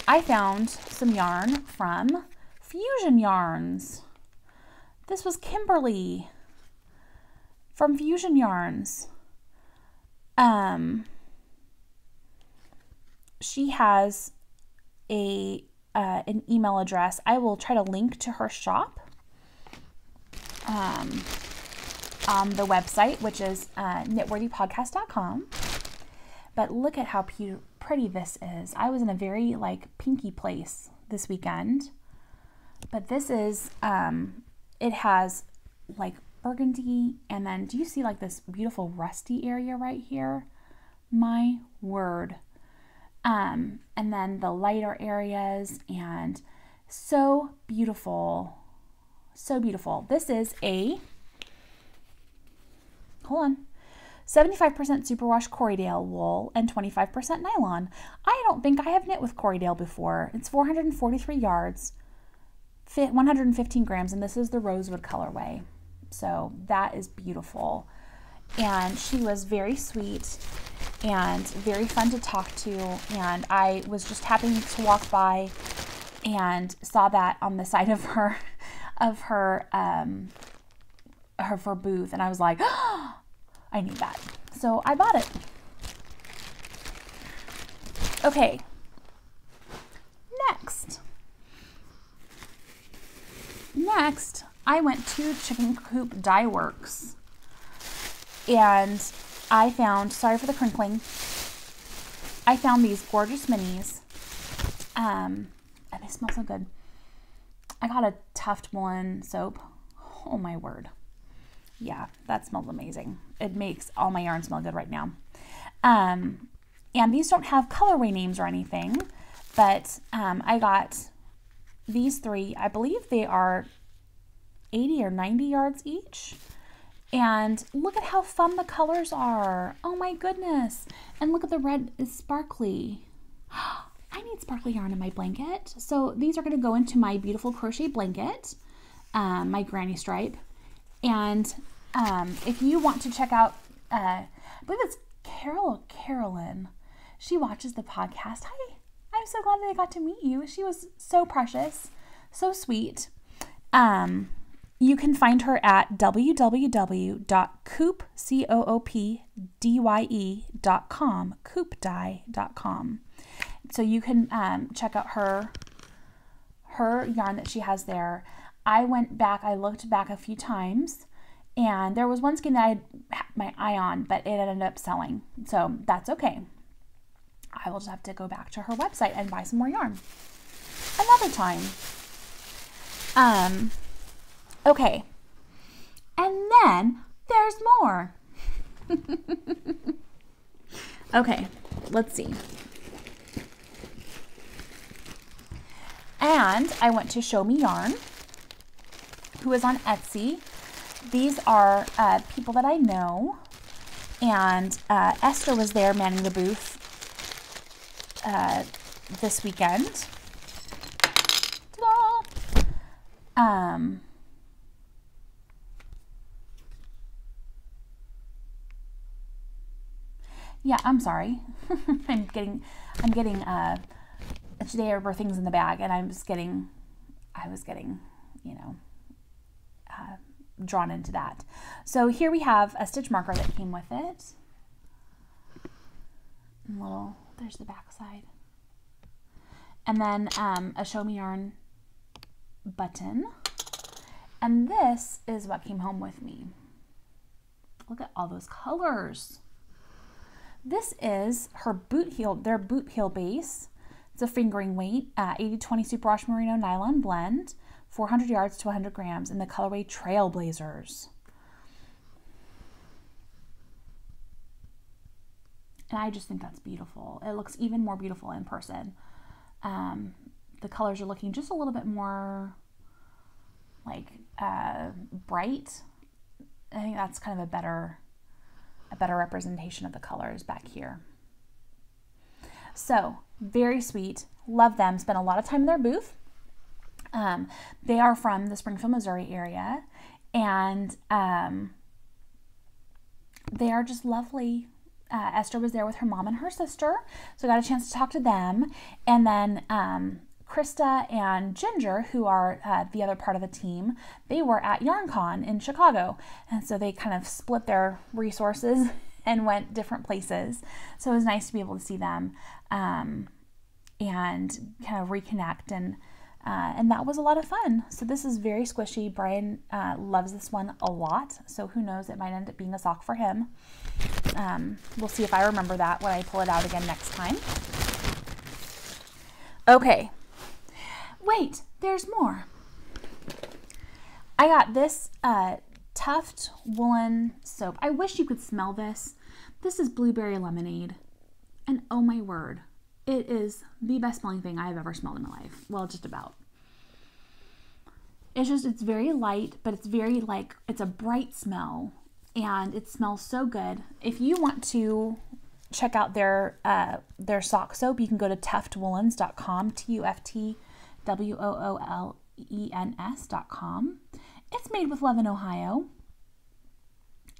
I found some yarn from Fusion Yarns. This was Kimberly from Fusion Yarns. She has an email address. I will try to link to her shop on the website, which is knitworthypodcast.com. But look at how pretty this is. I was in a very pinky place this weekend. But this is, it has burgundy, and then do you see this beautiful rusty area right here? My word. And then the lighter areas, and so beautiful. So beautiful. This is a, hold on, 75% superwash Corriedale wool and 25% nylon. I don't think I have knit with Corriedale before. It's 443 yards, 115 grams, and this is the rosewood colorway. So that is beautiful. And she was very sweet and very fun to talk to. And I was just happy to walk by and saw that on the side of her booth. And I was like, oh, I need that. So I bought it. Okay. Next, I went to Chicken Coop Dye Works, and I found, sorry for the crinkling, I found these gorgeous minis, and they smell so good. I got a Tuft Mullen soap. Oh my word. Yeah, that smells amazing. It makes all my yarn smell good right now. And these don't have colorway names or anything, but I got these three. I believe they are 80 or 90 yards each. And look at how fun the colors are. Oh my goodness. And look at the red is sparkly. I need sparkly yarn in my blanket. So these are going to go into my beautiful crochet blanket, my granny stripe. And if you want to check out, I believe it's Carolyn. She watches the podcast. Hi, I'm so glad that I got to meet you. She was so precious, so sweet. You can find her at www.coopdye.com, coopdye.com. So you can check out her yarn that she has there. I went back, I looked back a few times, and there was one skein that I had my eye on, but it ended up selling. So that's okay. I will just have to go back to her website and buy some more yarn another time. Okay. And then there's more. Okay, let's see. And I went to Show Me Yarn, who is on Etsy. These are people that I know, and Esther was there manning the booth this weekend. Ta-da! Yeah, I'm sorry. I'm getting today are things in the bag, and I was getting, you know, drawn into that. So here we have a stitch marker that came with it. There's the back side. And then a Show Me Yarn button. And this is what came home with me. Look at all those colors. This is her boot heel, their boot heel base. It's a fingering weight, 80-20 superwash merino nylon blend, 400 yards to 100 grams in the colorway Trailblazers. And I just think that's beautiful. It looks even more beautiful in person. The colors are looking just a little bit more like bright. I think that's kind of a better representation of the colors back here. So very sweet. Love them. Spent a lot of time in their booth. They are from the Springfield, Missouri area, and they are just lovely. Esther was there with her mom and her sister, so I got a chance to talk to them. And then Krista and Ginger, who are the other part of the team, they were at YarnCon in Chicago. And so they kind of split their resources and went different places. So it was nice to be able to see them and kind of reconnect. And that was a lot of fun. So this is very squishy. Brian loves this one a lot. So who knows, it might end up being a sock for him. We'll see if I remember that when I pull it out again next time. Okay. Wait, there's more. I got this Tuft woolen soap. I wish you could smell this. This is blueberry lemonade. And oh my word, it is the best smelling thing I have ever smelled in my life. Well, just about. It's very light, but it's very it's a bright smell and it smells so good. If you want to check out their sock soap, you can go to tuftwoolens.com, tuftwoolens.com. It's made with love in Ohio,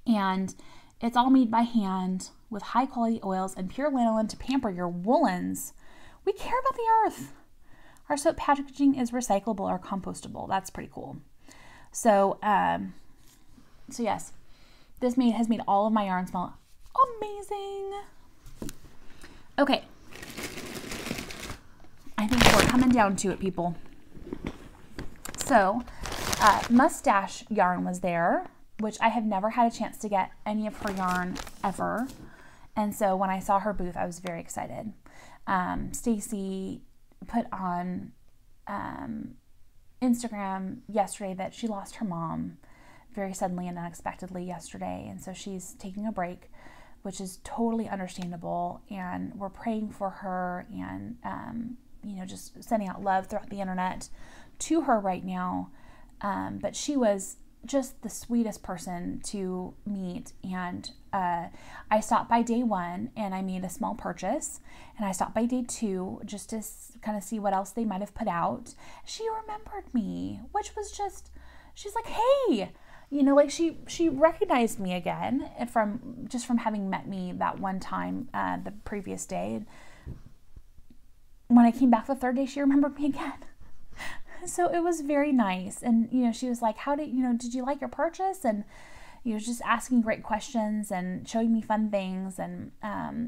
and it's all made by hand with high quality oils and pure lanolin to pamper your woolens. We care about the earth. Our soap packaging is recyclable or compostable. That's pretty cool. So, so yes, this has made all of my yarn smell amazing. Okay, I think we're coming down to it, people. So, Mustache Yarn was there, which I have never had a chance to get any of her yarn ever. And so when I saw her booth, I was very excited. Stacy put on Instagram yesterday that she lost her mom very suddenly and unexpectedly yesterday. And so she's taking a break, which is totally understandable. And we're praying for her and, you know, just sending out love throughout the internet to her right now. But she was just the sweetest person to meet. And I stopped by day one and I made a small purchase, and I stopped by day two just to kind of see what else they might have put out. She remembered me, which was just, she's like, hey, you know, like she recognized me again from having met me that one time the previous day. When I came back the third day, she remembered me again. So it was very nice. And, you know, she was like, did you like your purchase? And, you know, just asking great questions and showing me fun things. And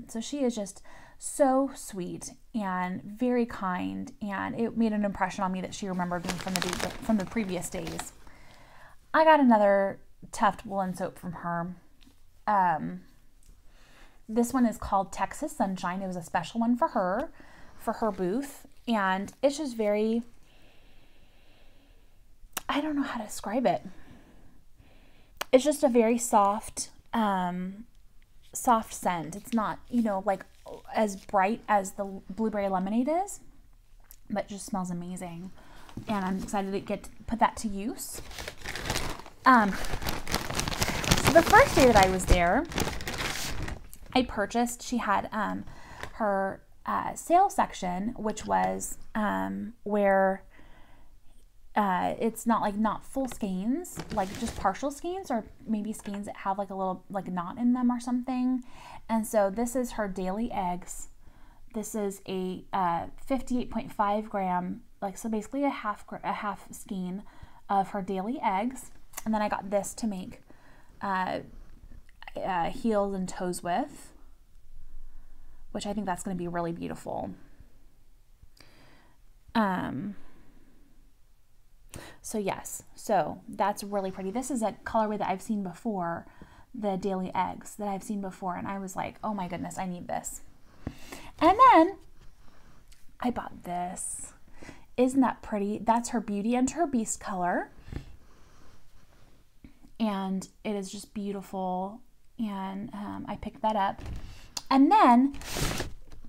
so she is just so sweet and very kind. And it made an impression on me that she remembered me from the previous days. I got another Tuft woolen soap from her. This one is called Texas Sunshine. It was a special one for her booth. And it's just very, I don't know how to describe it. It's just a very soft scent. It's not, you know, like as bright as the blueberry lemonade is, but it just smells amazing. And I'm excited to put that to use. So the first day that I was there, I purchased, she had her sale section, which was where it's not full skeins, like just partial skeins, or maybe skeins that have like a little like knot in them or something. And so this is her daily eggs. This is a 58.5 gram, like, so basically a half skein of her daily eggs. And then I got this to make heels and toes with, which I think that's going to be really beautiful. So yes, so that's really pretty. This is a colorway that I've seen before, the Daily Eggs that I've seen before, and I was like, oh my goodness, I need this. And then I bought this. Isn't that pretty? That's her Beauty and her Beast color. And it is just beautiful. And I picked that up. And then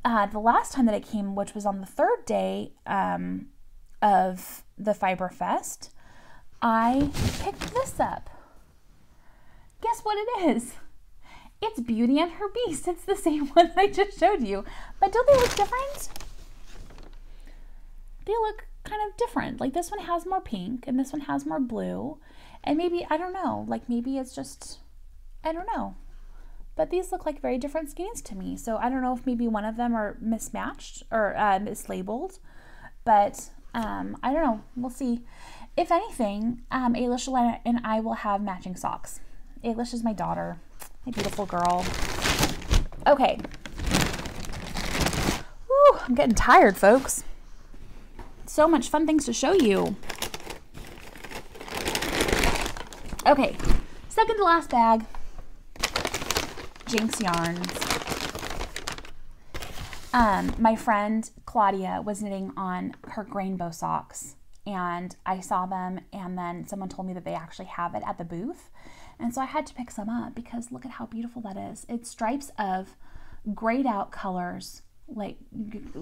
the last time that it came, which was on the third day of the Fiber Fest, I picked this up. Guess what it is? It's Beauty and her Beast. It's the same one that I just showed you. But don't they look different? They look kind of different. Like this one has more pink and this one has more blue. And maybe, I don't know, like maybe it's just, I don't know. But these look like very different skeins to me. So I don't know if maybe one of them are mismatched or mislabeled. But I don't know. We'll see. If anything, Ailish and I will have matching socks. Ailish is my daughter. My beautiful girl. Okay. Whew, I'm getting tired, folks. So much fun things to show you. Okay, second to last bag. Jinx yarns. My friend Claudia was knitting on her rainbow socks, and I saw them, and then someone told me that they actually have it at the booth. And so I had to pick some up because look at how beautiful that is. It's stripes of grayed out colors, like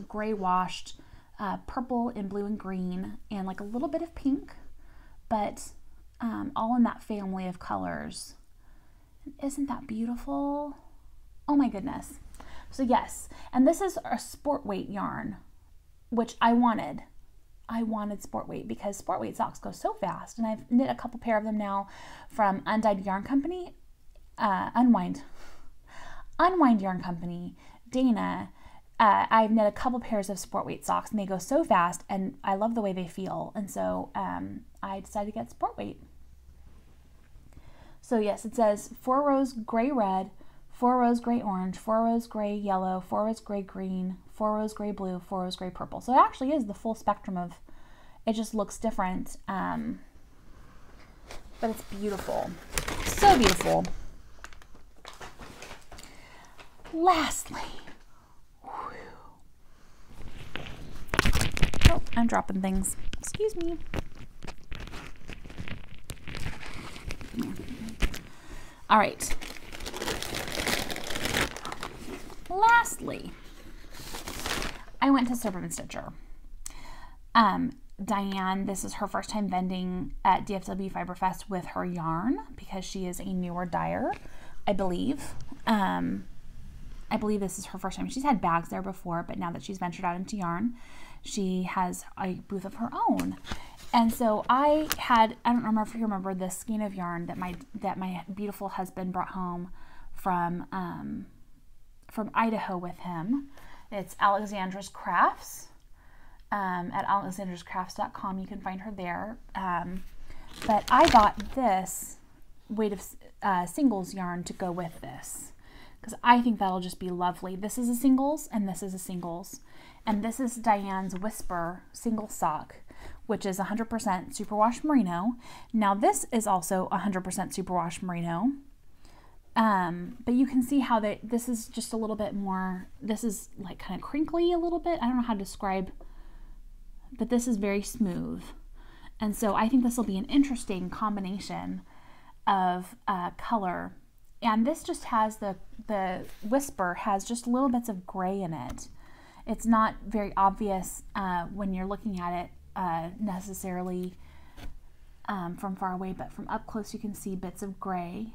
gray washed, purple and blue and green, and like a little bit of pink, but all in that family of colors. Isn't that beautiful? Oh my goodness. So yes, and this is a sport weight yarn, which I wanted. I wanted sport weight because sport weight socks go so fast, and I've knit a couple pair of them now from Untitled Yarn Company, Unwind Yarn Company, Dana. I've knit a couple pairs of sport weight socks, and they go so fast, and I love the way they feel, and so I decided to get sport weight. So yes, it says 4 rows gray red, 4 rows gray orange, 4 rows gray yellow, 4 rows gray green, 4 rows gray blue, 4 rows gray purple. So it actually is the full spectrum of, it just looks different, but it's beautiful. So beautiful. Lastly, oh, I'm dropping things. Excuse me. All right. Lastly, I went to Suburban Stitcher. Diane, this is her first time vending at DFW Fiber Fest with her yarn because she is a newer dyer, I believe. I believe this is her first time. She's had bags there before, but now that she's ventured out into yarn, she has a booth of her own. And so I don't remember if you remember this skein of yarn that my beautiful husband brought home from Idaho with him. It's Alexandra's Crafts. At alexandrascrafts.com, you can find her there. But I got this weight of singles yarn to go with this because I think that'll just be lovely. This is a singles and this is a singles. And this is Diane's Whisper single sock, which is 100% superwash merino. Now this is also 100% superwash merino. But you can see how this is just a little bit more, this is like kind of crinkly a little bit. I don't know how to describe, but this is very smooth. And so I think this will be an interesting combination of color. And this just has the Whisper has just little bits of gray in it. It's not very obvious when you're looking at it necessarily from far away, but from up close you can see bits of gray.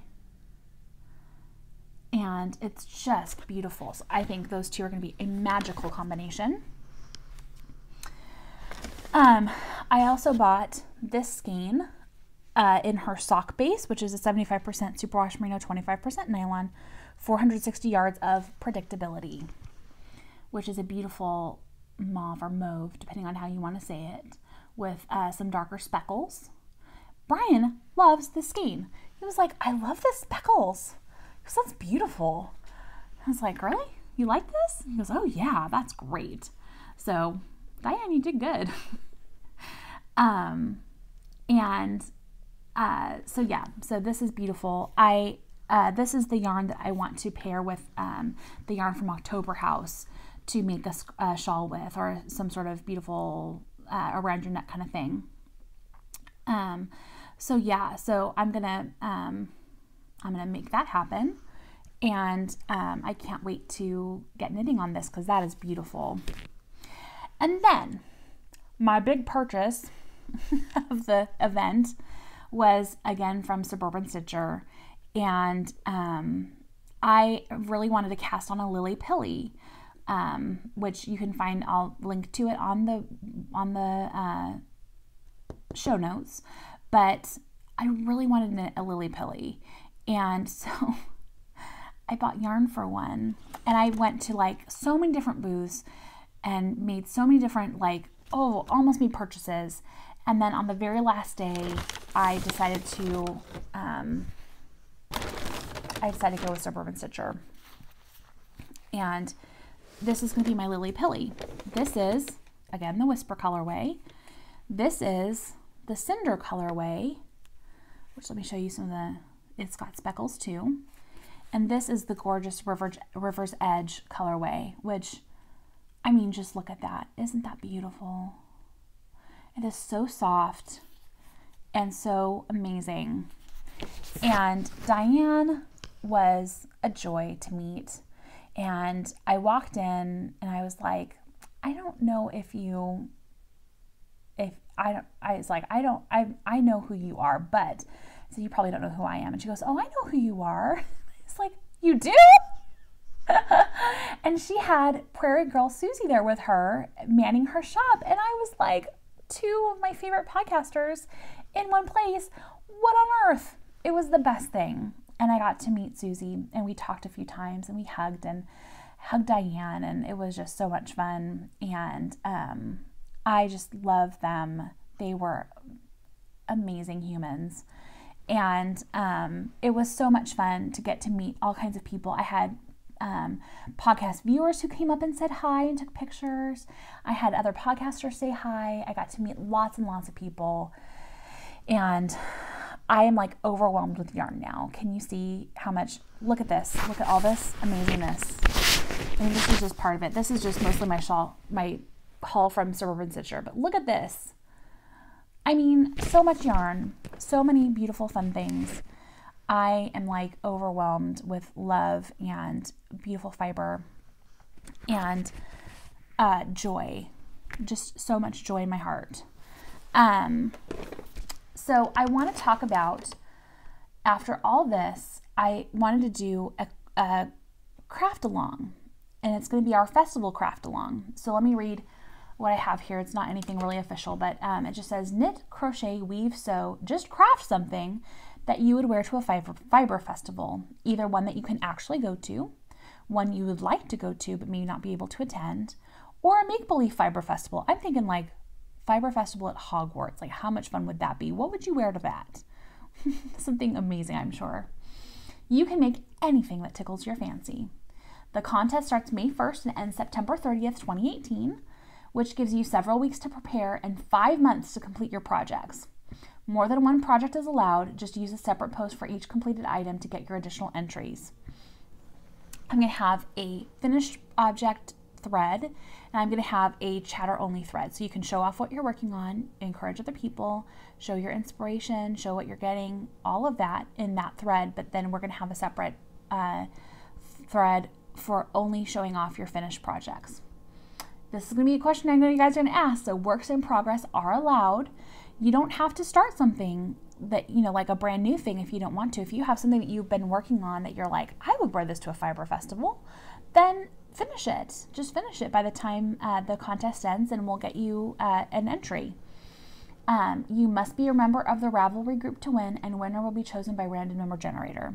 And it's just beautiful. So I think those two are going to be a magical combination. I also bought this skein in her sock base, which is a 75% superwash merino, 25% nylon, 460 yards of predictability, which is a beautiful mauve or mauve, depending on how you want to say it, with some darker speckles. Brian loves the skein. He was like, I love the speckles. He goes, that's beautiful. I was like, really? You like this? He goes, oh yeah, that's great. So Diane, you did good. So yeah, so this is beautiful. This is the yarn that I want to pair with the yarn from October House to make a shawl with, or some sort of beautiful around your neck kind of thing. So yeah, so I'm gonna make that happen, and I can't wait to get knitting on this because that is beautiful. And then my big purchase of the event was again from Suburban Stitcher, and I really wanted to cast on a Lily Pilly, which you can find. I'll link to it on the show notes, but I really wanted to knit a Lily Pilly, and so I bought yarn for one, and I went to like so many different booths and made so many different almost made purchases. And then on the very last day, I decided to go with Suburban Stitcher. And this is going to be my Lily Pilly. This is, again, the Whisper colorway. This is the Cinder colorway, which let me show you some of the, it's got speckles too. And this is the gorgeous River's Edge colorway, which, I mean, just look at that. Isn't that beautiful? It is so soft and so amazing. And Diane was a joy to meet. And I walked in and I was like, I don't know I know who you are, but so you probably don't know who I am. And she goes, oh, I know who you are. It's like, you do? And she had Prairie Girl Susie there with her, manning her shop. And I was like, two of my favorite podcasters in one place. What on earth? It was the best thing. And I got to meet Susie, and we talked a few times, and we hugged Diane, and it was just so much fun. And I just love them. They were amazing humans. And it was so much fun to get to meet all kinds of people. I had podcast viewers who came up and said hi and took pictures. I had other podcasters say hi. I got to meet lots and lots of people. And I am like overwhelmed with yarn now. Can you see how much? Look at this. Look at all this amazingness. I mean, this is just part of it. This is just mostly my haul from Suburban Stitcher. But look at this. I mean, so much yarn, so many beautiful, fun things. I am like overwhelmed with love and beautiful fiber and joy. Just so much joy in my heart. So I want to talk about, after all this, I wanted to do a craft along, and it's going to be our festival craft along. So let me read what I have here. It's not anything really official, but it just says knit, crochet, weave, sew, just craft something that you would wear to a fiber festival, either one that you can actually go to, one you would like to go to but may not be able to attend, or a make-believe fiber festival. I'm thinking like fiber festival at Hogwarts. Like, how much fun would that be? What would you wear to that? Something amazing, I'm sure. You can make anything that tickles your fancy. The contest starts May 1st and ends September 30th, 2018, which gives you several weeks to prepare and 5 months to complete your projects. More than one project is allowed. Just use a separate post for each completed item to get your additional entries. I'm going to have a finished object thread, and I'm going to have a chatter only thread. So you can show off what you're working on, encourage other people, show your inspiration, show what you're getting, all of that in that thread. But then we're going to have a separate thread for only showing off your finished projects. This is going to be a question I know you guys are going to ask. So works in progress are allowed. You don't have to start something that, like a brand new thing if you don't want to. If you have something that you've been working on that you're like, I would wear this to a fiber festival, then finish it. Just finish it by the time the contest ends, and we'll get you an entry. You must be a member of the Ravelry group to win, and winner will be chosen by random number generator.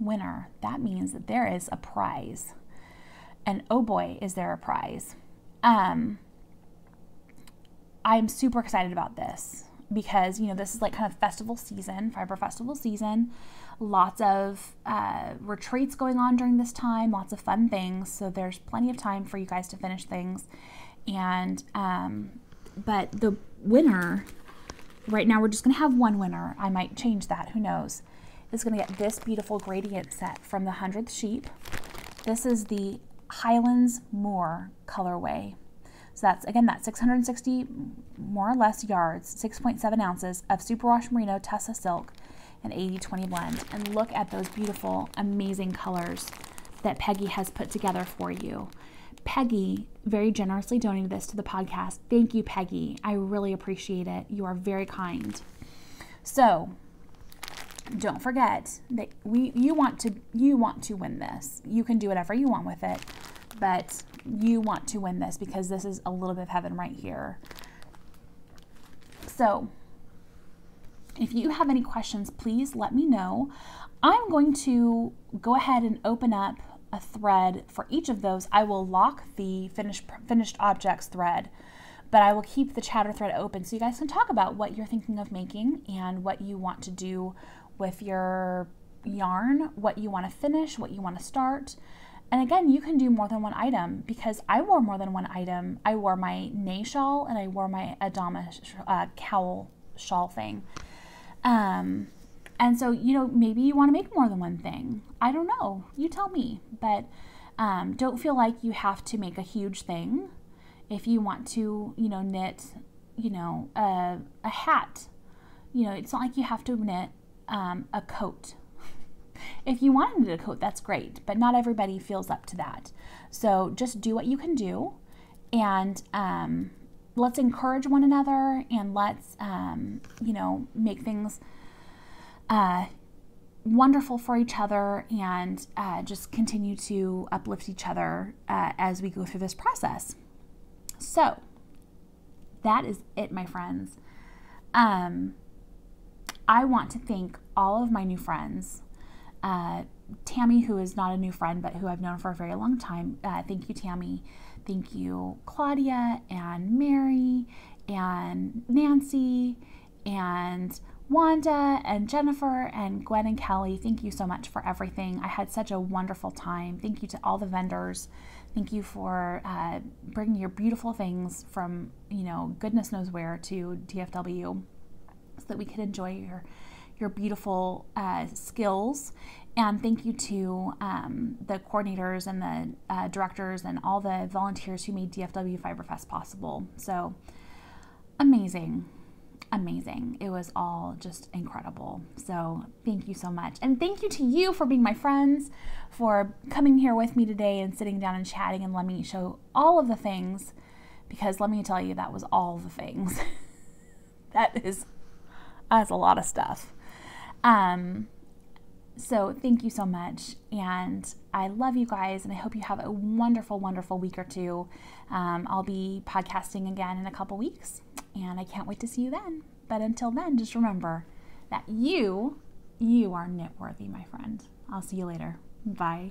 Winner, that means that there is a prize. And oh boy, is there a prize. I'm super excited about this. because, you know, this is like kind of festival season, fiber festival season. Lots of retreats going on during this time, lots of fun things. So there's plenty of time for you guys to finish things. And, but the winner, right now we're just going to have one winner. I might change that, who knows. Is going to get this beautiful gradient set from the 100th Sheep. This is the Highlands Moor colorway. So that's, again, that 660 more or less yards, 6.7 ounces of superwash merino Tessa silk and 80-20 blend. And look at those beautiful, amazing colors that Peggy has put together for you. Peggy very generously donated this to the podcast. Thank you, Peggy. I really appreciate it. You are very kind. So don't forget that you want to win this. You can do whatever you want with it, but you want to win this because this is a little bit of heaven right here. So if you have any questions, please let me know. I'm going to go ahead and open up a thread for each of those. I will lock the finished objects thread, but I will keep the chatter thread open so you guys can talk about what you're thinking of making and what you want to do with your yarn, what you want to finish, what you want to start. And again, you can do more than one item because I wore more than one item. I wore my Nay shawl and I wore my Adama cowl shawl thing. And so, you know, maybe you want to make more than one thing. I don't know. You tell me. But don't feel like you have to make a huge thing. If you want to, you know, knit, you know, a hat, you know, it's not like you have to knit a coat. If you want to knit a coat, that's great, but not everybody feels up to that. So just do what you can do, and let's encourage one another, and let's, you know, make things wonderful for each other, and just continue to uplift each other as we go through this process. So that is it, my friends. I want to thank all of my new friends. Tammy, who is not a new friend, but who I've known for a very long time. Thank you, Tammy. Thank you, Claudia and Mary and Nancy and Wanda and Jennifer and Gwen and Kelly. Thank you so much for everything. I had such a wonderful time. Thank you to all the vendors. Thank you for bringing your beautiful things from, you know, goodness knows where to DFW so that we could enjoy your beautiful skills. And thank you to the coordinators and the directors and all the volunteers who made DFW Fiber Fest possible. So amazing. Amazing. It was all just incredible. So thank you so much. And thank you to you for being my friends, for coming here with me today and sitting down and chatting and let me show all of the things, because let me tell you, that was all the things. That's a lot of stuff. So thank you so much, and I love you guys, and I hope you have a wonderful, wonderful week or two. I'll be podcasting again in a couple weeks, and I can't wait to see you then. But until then, just remember that you are knitworthy, my friend. I'll see you later. Bye.